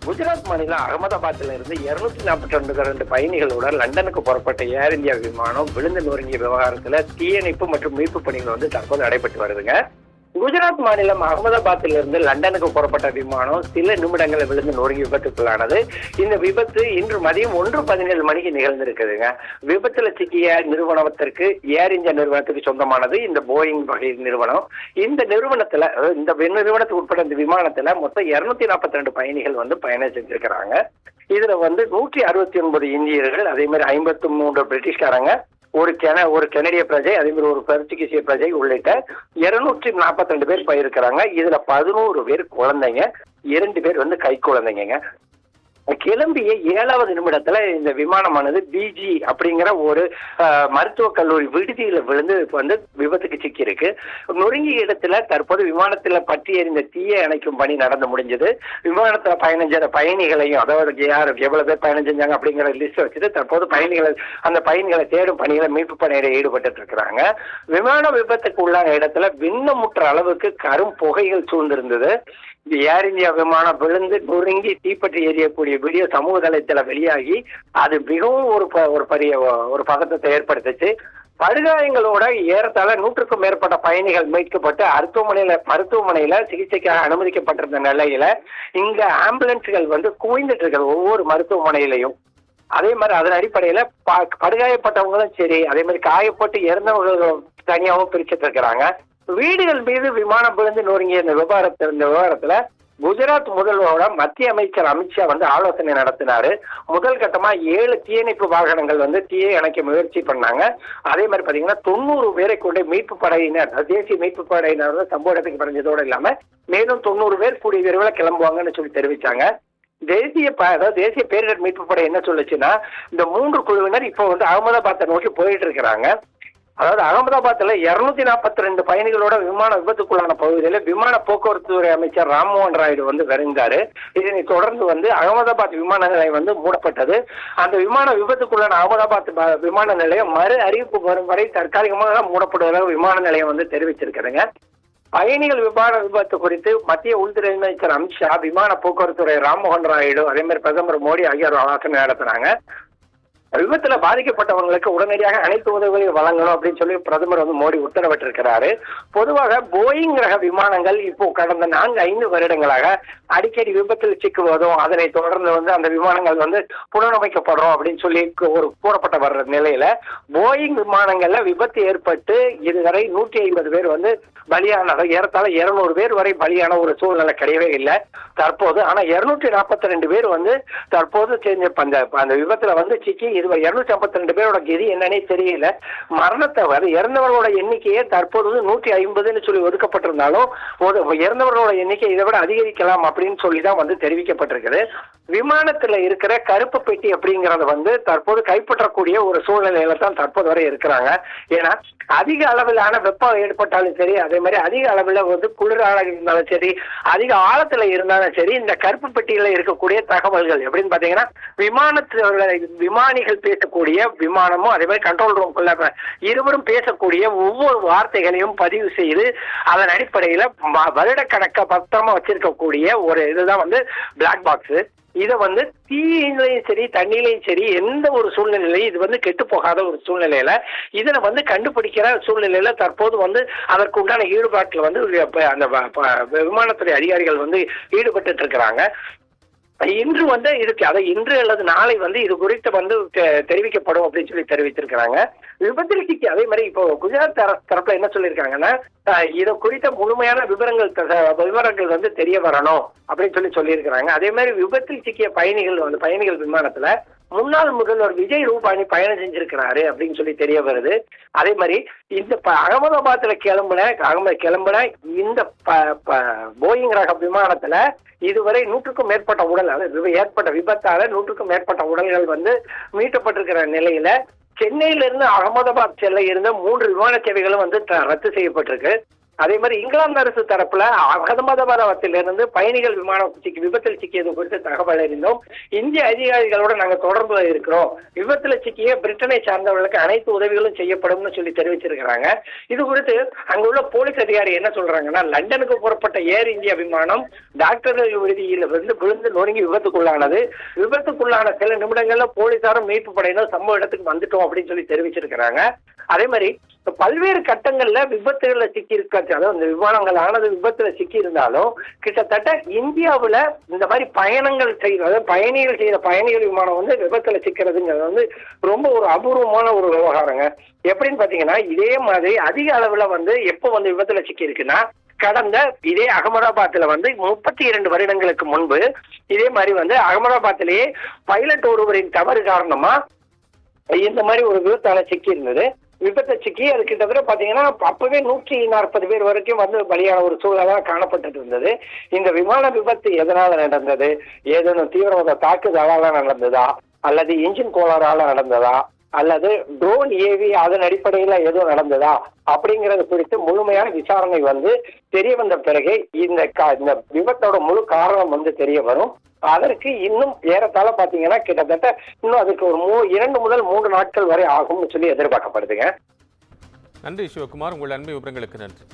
குஜராத் மாநிலம் அகமதாபாத்ல இருந்து 242 பயணிகளோட லண்டனுக்கு புறப்பட்ட ஏர் இந்தியா விமானம் விழுந்து நொறுங்கிய விவகாரத்துல தீயணைப்பு மற்றும் மீட்பு பணிகள் தற்போது நடைபெற்று வருதுங்க. குஜராத் மாநிலம் அகமதாபாத்ல இருந்து லண்டனுக்கு புறப்பட்ட விமானம் சில நிமிடங்களில் விழுந்து நொறுங்கி விபத்துக்குள்ளானது. இந்த விபத்து இன்று மதியம் 1:17 மணிக்கு நிகழ்ந்திருக்குதுங்க. விபத்துல சிக்கிய நிறுவனத்திற்கு ஏர் இந்தியா நிறுவனத்துக்கு சொந்தமானது இந்த போயிங் வகை நிறுவனம். இந்த நிறுவனத்துக்கு உட்பட்ட இந்த விமானத்துல மொத்தம் 242 பயணிகள் பயணம் செஞ்சிருக்கிறாங்க. இதுல 169 இந்தியர்கள், அதே மாதிரி 53 பிரிட்டிஷ்காரங்க, ஒரு கெனடிய பிரஜை, அதே மாதிரி ஒரு போர்ச்சுகீசிய பிரஜை உள்ளிட்ட 242 பேர் போயிருக்கிறாங்க. இதுல 11 பேர் குழந்தைங்க, 2 பேர் கை குழந்தைங்க. கிளம்பிய 7வது நிமிடத்துல இந்த விமானமானது பிஜி அப்படிங்கிற ஒரு மருத்துவக் கல்லூரி விடுதியில விழுந்து விபத்துக்கு சிக்கி இருக்கு. நொறுங்கிய இடத்துல தற்போது விமானத்துல பற்றி எறிந்த தீயை அணைக்கும் பணி நடந்து முடிஞ்சது. விமானத்துல பயணம் செய்த பயணிகளையும், அதாவது யார் எவ்வளவு பேர் பயணம் செஞ்சாங்க அப்படிங்கிற லிஸ்ட் வச்சுட்டு தற்போது அந்த பயணிகளை தேடும் பணிகளை மீட்பு பணியில ஈடுபட்டு இருக்கிறாங்க. விமான விபத்துக்கு உள்ளான இடத்துல விண்ணமுற்ற அளவுக்கு கரும் புகைகள் சூழ்ந்திருந்தது. ஏர் இந்தியா விமானம் விழுந்து நொறுங்கி தீப்பற்றி எரியக்கூடிய வீடியோ சமூக தளத்துல வெளியாகி அது மிகவும் ஒரு பதட்டத்தை ஏற்படுத்துச்சு. படுகாயங்களோட ஏறத்தாழ 100க்கும் மேற்பட்ட பயணிகள் மீட்கப்பட்டு மருத்துவமனையில சிகிச்சைக்காக அனுமதிக்கப்பட்டிருந்த நிலையில இங்க ஆம்புலன்ஸ்கள் குவிந்துட்டு இருக்கிற ஒவ்வொரு மருத்துவமனையிலையும். அதே மாதிரி அதன் அடிப்படையில படுகாயப்பட்டவங்களும் சரி, அதே மாதிரி காயப்பட்டு இறந்தவங்களும் தனியாகவும் பிரிச்சுட்டு இருக்கிறாங்க. வீடுகள் மீது விமானம் விழுந்து நொறுங்கிய இந்த விவகாரத்துல குஜராத் முதல்வரோட மத்திய அமைச்சர் அமித்ஷா ஆலோசனை நடத்தினாரு. முதல் கட்டமா 7 தீயணைப்பு வாகனங்கள் தீயை அணைக்க முயற்சி பண்ணாங்க. அதே மாதிரி பாத்தீங்கன்னா 90 பேரை கொண்டு மீட்பு படையினர், தேசிய மீட்பு படையினர் சம்பவ இடத்துக்கு பறஞ்சதோடு இல்லாம மேலும் 90 பேர் கூடிய விரைவில் கிளம்புவாங்கன்னு சொல்லி தெரிவிச்சாங்க. தேசிய பேரிடர் மீட்பு படை என்ன சொல்லுச்சுன்னா, இந்த 3 குழுவினர் இப்போ அகமதாபாத்தை நோக்கி போயிட்டு இருக்கிறாங்க. அதாவது அகமதாபாத்ல 242 பயணிகளோட விமான விபத்துக்குள்ளான பகுதியில விமான போக்குவரத்து துறை அமைச்சர் ராம்மோகன் ராயுடு விரைந்தாரு. இதனை தொடர்ந்து அகமதாபாத் விமான நிலையம் மூடப்பட்டது. அந்த விமான விபத்துக்குள்ளான அகமதாபாத் விமான நிலையம் மறு அறிவிப்பு வரும் வரை தற்காலிகமாக மூடப்படுவதாக விமான நிலையம் தெரிவிச்சிருக்கிறதுங்க. பயணிகள் விமான விபத்து குறித்து மத்திய உள்துறை அமைச்சர் அமித்ஷா, விமான போக்குவரத்து துறை ராம்மோகன் ராயுடு, அதே மாதிரி பிரதமர் மோடி ஆகியோர் ஆலோசனை நடத்தினாங்க. விபத்துல பாதிக்கப்பட்டவங்களுக்கு உடனடியாக அனைத்து உதவிகளையும் வழங்கணும் அப்படின்னு சொல்லி பிரதமர் மோடி உத்தரவிட்டிருக்கிறாரு. பொதுவாக போயிங் ரக விமானங்கள் இப்போ கடந்த 4-5 வருடங்களாக அடிக்கடி விபத்தில் சிக்குவதும், அதனை தொடர்ந்து அந்த விமானங்கள் புனரமைக்கப்படுறோம் அப்படின்னு சொல்லி கூறப்பட்ட வர்ற நிலையில போயிங் விமானங்கள்ல விபத்து ஏற்பட்டு இதுவரை 150 பேர் பலியான, ஏறத்தாழ 200 பேர் வரை பலியான ஒரு சூழ்நிலை கிடையவே இல்லை தற்போது. ஆனா 242 பேர் தற்போது அந்த விபத்துல சிக்கி 252 பேரோட கதி என்னன்னே தெரியல. மரணத்தை இறந்தவர்களோட எண்ணிக்கையே தற்போது 150ன்னு சொல்லி ஒதுக்கப்பட்டிருந்தாலும் இறந்தவர்களோட எண்ணிக்கை இதை விட அதிகரிக்கலாம் அப்படின்னு சொல்லிதான் தெரிவிக்கப்பட்டிருக்குது. விமானத்துல இருக்கிற கருப்பு பெட்டி அப்படிங்கறத தற்போது கைப்பற்றக்கூடிய ஒரு சூழ்நிலையில தான் தற்போது வரை இருக்கிறாங்க. ஏன்னா அதிக அளவிலான வெப்பம் ஏற்பட்டாலும் சரி, அதே மாதிரி அதிக அளவில் குளிராக இருந்தாலும் சரி, அதிக ஆழத்துல இருந்தாலும் சரி, இந்த கருப்பு பெட்டியில இருக்கக்கூடிய தகவல்கள் எப்படின்னு பாத்தீங்கன்னா, விமானிகள் பேசக்கூடிய விமானமும் அதே மாதிரி கண்ட்ரோல் ரூம்குள்ள இருவரும் பேசக்கூடிய ஒவ்வொரு வார்த்தைகளையும் பதிவு செய்து அதன் அடிப்படையில வருடக்கணக்க பத்திரமா வச்சிருக்கக்கூடிய ஒரு இதுதான் பிளாக் பாக்ஸ். இதை தீயிலையும் சரி தண்ணியிலையும் சரி எந்த ஒரு சூழ்நிலையிலையும் இது கெட்டு போகாத ஒரு சூழ்நிலையில இதனை கண்டுபிடிக்கிற சூழ்நிலையில தற்போது அதற்கு உண்டான ஈடுபாட்டில் அந்த விமானத்துறை அதிகாரிகள் ஈடுபட்டு இருக்கிறாங்க. இன்று இருக்கு, அதை இன்று அல்லது நாளை இது குறித்து தெரிவிக்கப்படும் அப்படின்னு சொல்லி தெரிவித்திருக்கிறாங்க. விபத்தில் சிக்கி அதே மாதிரி இப்போ குஜராத் தரப்புல என்ன சொல்லியிருக்காங்கன்னா, இதை குறித்த முழுமையான விவரங்கள் தெரிய வரணும் அப்படின்னு சொல்லியிருக்கிறாங்க. அதே மாதிரி விபத்தில் சிக்கிய பயணிகள் விமானத்துல முன்னாள் முதல்வர் விஜய் ரூபானி பயணம் செஞ்சிருக்கிறாரு அப்படின்னு சொல்லி தெரிய வருது. அதே மாதிரி இந்த அகமதாபாத்ல கிளம்புன இந்த போயிங் ரக விமானத்துல இதுவரை 100க்கும் மேற்பட்ட உடல், ஏற்பட்ட விபத்தால 100க்கும் மேற்பட்ட உடல்கள் மீட்கப்பட்டிருக்கிற நிலையில சென்னையிலிருந்து அகமதாபாத் செல்ல இருந்த 3 விமான சேவைகளும் ரத்து செய்யப்பட்டிருக்கு. அதே மாதிரி இங்கிலாந்து அரசு தரப்புல அகமதாபாத்திலிருந்து பயணிகள் விபத்தில் சிக்கியது குறித்து தகவல் அறிந்தோம். இந்திய அதிகாரிகளோட நாங்க தொடர்புல இருக்கிறோம். விபத்துல சிக்கிய பிரிட்டனை சார்ந்தவர்களுக்கு அனைத்து உதவிகளும் செய்யப்படும்னு சொல்லி தெரிவிச்சிருக்கிறாங்க. இது குறித்து அங்குள்ள போலீஸ் அதிகாரி என்ன சொல்றாங்கன்னா, லண்டனுக்கு புறப்பட்ட ஏர் இந்தியா விமானம் டாக்டர்கள் விடுதியில் விழுந்து நொறுங்கி விபத்துக்குள்ளானது. விபத்துக்குள்ளான சில நிமிடங்கள்ல போலீசாரும் மீட்பு படையினர் சம்பவ இடத்துக்கு வந்துட்டோம் அப்படின்னு சொல்லி தெரிவிச்சிருக்கிறாங்க. அதே மாதிரி பல்வேறு கட்டங்கள்ல விபத்துகள்ல சிக்கி இருக்க, அதாவது இந்த விமானங்கள் ஆனது விபத்துல சிக்கி இருந்தாலும் கிட்டத்தட்ட இந்தியாவுல இந்த மாதிரி பயணங்கள் செய்யறது, பயணிகள் செய்யற பயணிகள் விமானம் விபத்துல சிக்கிறதுங்கிறது ரொம்ப ஒரு அபூர்வமான ஒரு விவகாரங்க. எப்படின்னு பாத்தீங்கன்னா, இதே மாதிரி அதிக அளவுல எப்போ விபத்துல சிக்கி இருக்குன்னா, கடந்த இதே அகமதாபாத்ல 32 வருடங்களுக்கு முன்பு இதே மாதிரி அகமதாபாத்திலேயே பைலட் ஒருவரின் தவறு காரணமா இந்த மாதிரி ஒரு விபத்தால சிக்கி இருந்தது. விபத்தை சிக்கி அது கிட்டத்தட்ட பாத்தீங்கன்னா அப்பவே 140 பேர் வரைக்கும் பலியான ஒரு சூழலா காணப்பட்டு இருந்தது. இந்த விமான விபத்து எதனால நடந்தது, ஏதேனும் தீவிரவாத தாக்குதலால நடந்ததா, அல்லது இன்ஜின் கோளாறால நடந்ததா, அல்லது ட்ரோன் ஏவி அதன் அடிப்படையில எதுவும் நடந்ததா அப்படிங்கறது குறித்து முழுமையான விசாரணை தெரிய வந்த பிறகு இந்த விபத்தோட முழு காரணம் தெரிய வரும். அதற்கு இன்னும் ஏறத்தாழ பாத்தீங்கன்னா கிட்டத்தட்ட இன்னும் அதுக்கு ஒரு 2 முதல் 3 நாட்கள் வரை ஆகும்னு சொல்லி எதிர்பார்க்கப்படுதுங்க. நன்றி சிவகுமார், உங்கள் அன்பு விவரங்களுக்கு நன்றி.